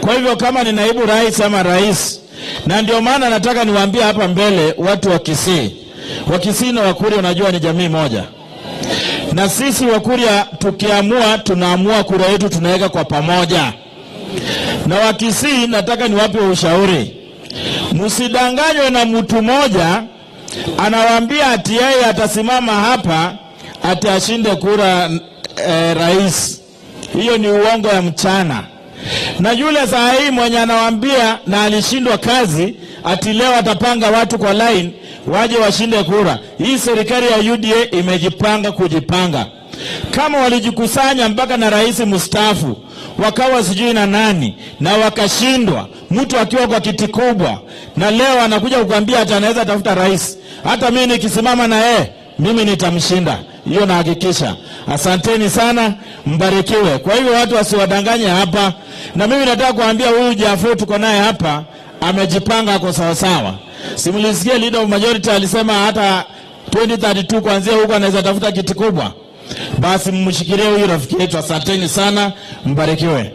Kwa hivyo kama ni naibu rais ama rais, na ndio maana nataka niwaambie hapa mbele watu wa Kisii. Wa Kisii na Wakuria unajua ni jamii moja. Na sisi Wakuria tukiamua, tunaamua kura yetu tunaweka kwa pamoja. Na wa Kisii nataka niwape ushauri. Msidanganywe na mtu moja anawaambia ati yeye atasimama hapa ati ashinde kura rais. Hiyo ni uongo ya mchana. Na yule saa hii mwenye anawaambia na alishindwa kazi ati leo atapanga watu kwa line waje washinde kura. Hii serikali ya UDA imejipanga kujipanga. Kama walijikusanya mpaka na rais mstaafu wakawa sijui na nani na wakashindwa, mtu akiwa kwa kiti kubwa, na leo anakuja kukwambia ati anaweza tafuta rais, hata mimi nikisimama na mimi nitamshinda. Hiyo nahakikisha. Asanteni sana, mbarikiwe. Kwa hivyo watu wasiwadanganye hapa. Na mimi nataka kuambia huyu Jafo tuko naye hapa amejipanga kwa sawa sawa. Simulisikia leader of majority alisema hata 2032 kuanzia huko anaweza tafuta kiti kubwa. Basi mmshikilie huyu rafiki yetu. Asanteni sana, mbarikiwe.